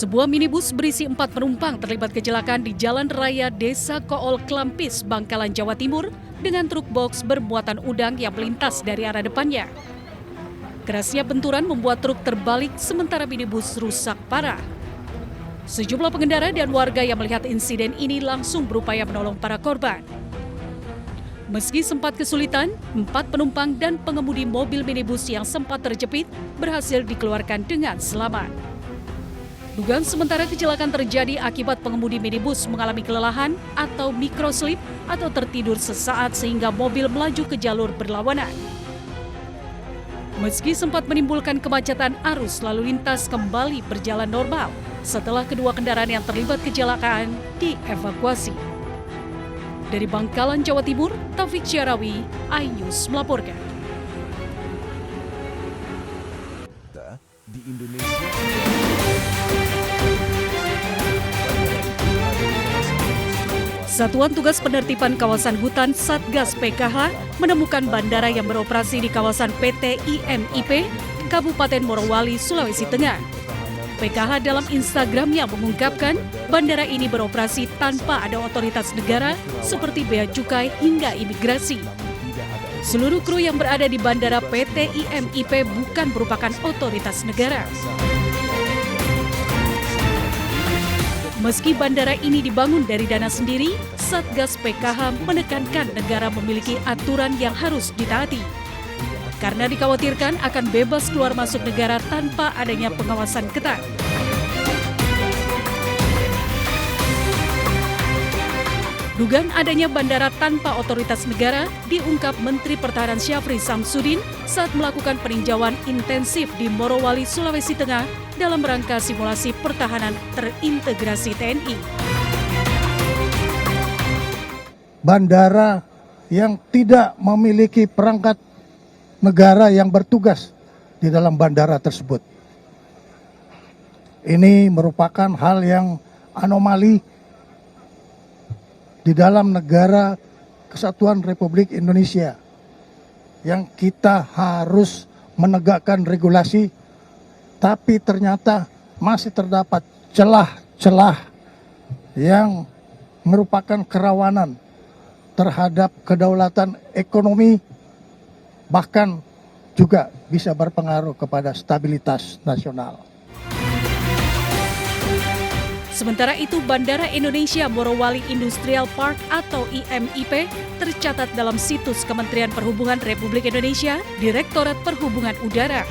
Sebuah minibus berisi 4 penumpang terlibat kecelakaan di Jalan Raya Desa Kool Klampis, Bangkalan, Jawa Timur dengan truk box bermuatan udang yang melintas dari arah depannya. Kerasnya benturan membuat truk terbalik sementara minibus rusak parah. Sejumlah pengendara dan warga yang melihat insiden ini langsung berupaya menolong para korban. Meski sempat kesulitan, 4 penumpang dan pengemudi mobil minibus yang sempat terjepit berhasil dikeluarkan dengan selamat. Dugaan sementara kecelakaan terjadi akibat pengemudi minibus mengalami kelelahan atau microslip atau tertidur sesaat sehingga mobil melaju ke jalur berlawanan. Meski sempat menimbulkan kemacetan, arus lalu lintas kembali berjalan normal setelah kedua kendaraan yang terlibat kecelakaan dievakuasi. Dari Bangkalan, Jawa Timur, Taufik Syarawi, iNews melaporkan. Di Indonesia. Satuan Tugas Penertiban Kawasan Hutan Satgas PKH menemukan bandara yang beroperasi di kawasan PT IMIP, Kabupaten Morowali, Sulawesi Tengah. PKH dalam Instagramnya mengungkapkan bandara ini beroperasi tanpa ada otoritas negara seperti bea cukai hingga imigrasi. Seluruh kru yang berada di bandara PT IMIP bukan merupakan otoritas negara. Meski bandara ini dibangun dari dana sendiri, Satgas PKH menekankan negara memiliki aturan yang harus ditaati. Karena dikhawatirkan akan bebas keluar masuk negara tanpa adanya pengawasan ketat. Dugaan adanya bandara tanpa otoritas negara diungkap Menteri Pertahanan Syafri Samsudin saat melakukan peninjauan intensif di Morowali, Sulawesi Tengah dalam rangka simulasi pertahanan terintegrasi TNI. Bandara yang tidak memiliki perangkat negara yang bertugas di dalam bandara tersebut. Ini merupakan hal yang anomali di dalam negara Kesatuan Republik Indonesia yang kita harus menegakkan regulasi, tapi ternyata masih terdapat celah-celah yang merupakan kerawanan terhadap kedaulatan ekonomi, bahkan juga bisa berpengaruh kepada stabilitas nasional. Sementara itu, Bandara Indonesia Morowali Industrial Park atau IMIP tercatat dalam situs Kementerian Perhubungan Republik Indonesia, Direktorat Perhubungan Udara.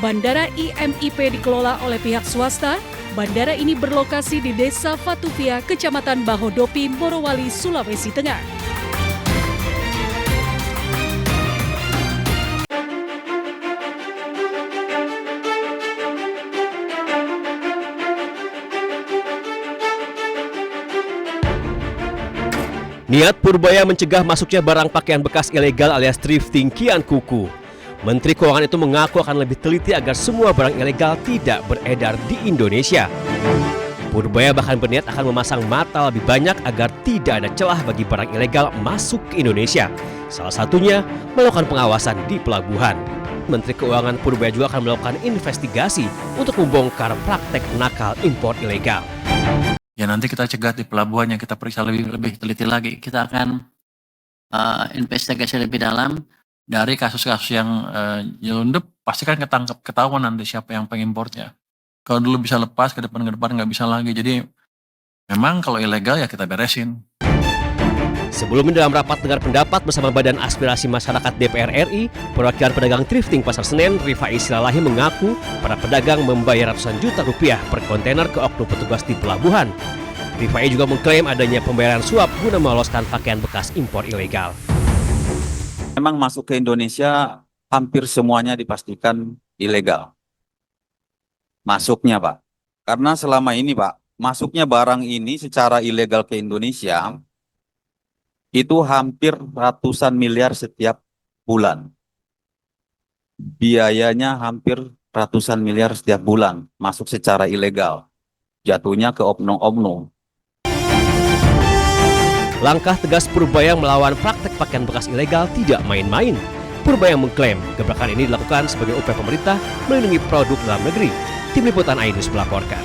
Bandara IMIP dikelola oleh pihak swasta. Bandara ini berlokasi di Desa Fatuvia, Kecamatan Bahodopi, Morowali, Sulawesi Tengah. Niat Purbaya mencegah masuknya barang pakaian bekas ilegal alias thrifting kian kuku. Menteri Keuangan itu mengaku akan lebih teliti agar semua barang ilegal tidak beredar di Indonesia. Purbaya bahkan berniat akan memasang mata lebih banyak agar tidak ada celah bagi barang ilegal masuk ke Indonesia. Salah satunya melakukan pengawasan di pelabuhan. Menteri Keuangan Purbaya juga akan melakukan investigasi untuk membongkar praktek nakal impor ilegal. Ya nanti kita cegat di pelabuhannya, kita periksa lebih teliti lagi. Kita akan investigasi lebih dalam dari kasus-kasus yang nyelundup, pasti kan ketahuan nanti siapa yang pengimportnya. Kalau dulu bisa lepas, ke depan nggak bisa lagi. Jadi memang kalau ilegal ya kita beresin. Sebelumnya dalam rapat dengar pendapat bersama Badan Aspirasi Masyarakat DPR RI, perwakilan pedagang thrifting Pasar Senen, Rifai Silalahi mengaku para pedagang membayar ratusan juta rupiah per kontainer ke oknum petugas di pelabuhan. Rifai juga mengklaim adanya pembayaran suap guna meloloskan pakaian bekas impor ilegal. Memang masuk ke Indonesia hampir semuanya dipastikan ilegal. Masuknya, Pak. Karena selama ini, Pak, masuknya barang ini secara ilegal ke Indonesia itu hampir ratusan miliar setiap bulan. Biayanya hampir ratusan miliar setiap bulan masuk secara ilegal. Jatuhnya ke oknum-oknum. Langkah tegas Purbaya melawan praktek pakaian bekas ilegal tidak main-main. Purbaya mengklaim gebrakan ini dilakukan sebagai upaya pemerintah melindungi produk dalam negeri. Tim Liputan Ainus melaporkan.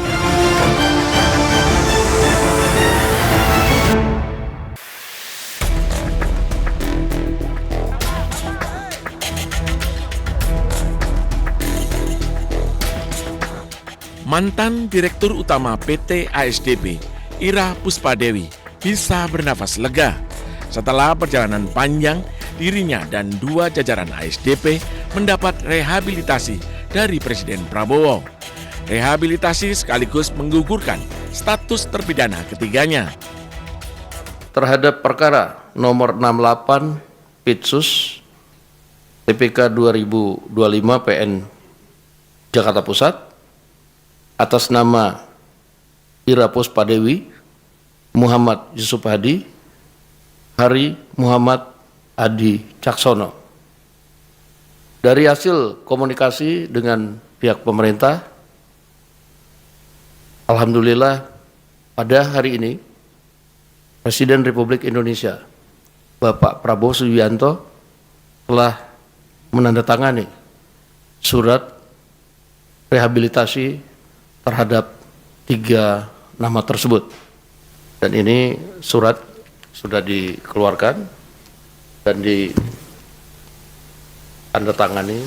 Mantan Direktur Utama PT ASDP, Ira Puspadewi, bisa bernafas lega. Setelah perjalanan panjang, dirinya dan 2 jajaran ASDP mendapat rehabilitasi dari Presiden Prabowo. Rehabilitasi sekaligus menggugurkan status terpidana ketiganya. Terhadap perkara nomor 68 Pitsus TPK 2025 PN Jakarta Pusat atas nama Ira Puspadewi, Muhammad Yusuf Hadi, Hari Muhammad Adi Caksono. Dari hasil komunikasi dengan pihak pemerintah, alhamdulillah pada hari ini Presiden Republik Indonesia Bapak Prabowo Subianto telah menandatangani surat rehabilitasi terhadap 3 nama tersebut. Dan ini surat sudah dikeluarkan dan ditandatangani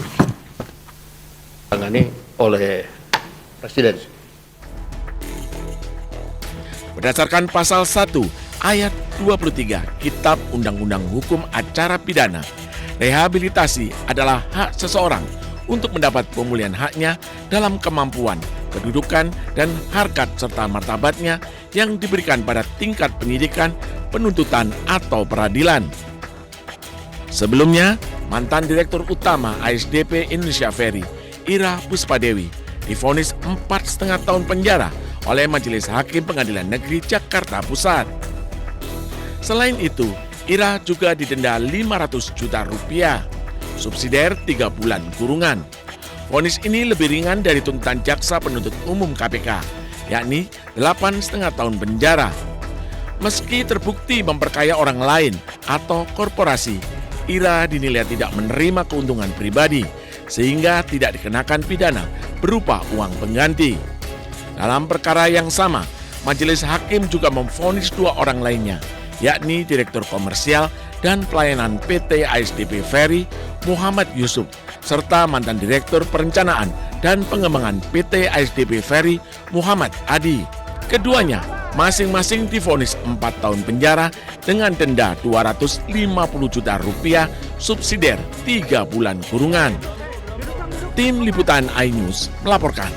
oleh Presiden. Berdasarkan pasal 1 ayat 23 Kitab Undang-Undang Hukum Acara Pidana, rehabilitasi adalah hak seseorang untuk mendapat pemulihan haknya dalam kemampuan, kedudukan, dan harkat serta martabatnya yang diberikan pada tingkat penyidikan, penuntutan, atau peradilan. Sebelumnya, mantan Direktur Utama ASDP Indonesia Ferry, Ira Puspadewi, divonis 4,5 tahun penjara oleh Majelis Hakim Pengadilan Negeri Jakarta Pusat. Selain itu, Ira juga didenda 500 juta rupiah, subsidiar 3 bulan kurungan. Vonis ini lebih ringan dari tuntutan Jaksa Penuntut Umum KPK, yakni 8,5 tahun penjara. Meski terbukti memperkaya orang lain atau korporasi, Ira dinilai tidak menerima keuntungan pribadi, sehingga tidak dikenakan pidana berupa uang pengganti. Dalam perkara yang sama, Majelis Hakim juga memvonis 2 orang lainnya, yakni Direktur Komersial dan Pelayanan PT ASDP Ferry, Muhammad Yusuf, serta mantan Direktur Perencanaan dan Pengembangan PT ASDP Ferry, Muhammad Adi. Keduanya masing-masing divonis 4 tahun penjara dengan denda 250 juta rupiah, subsidiar 3 bulan kurungan. Tim Liputan Ainus melaporkan.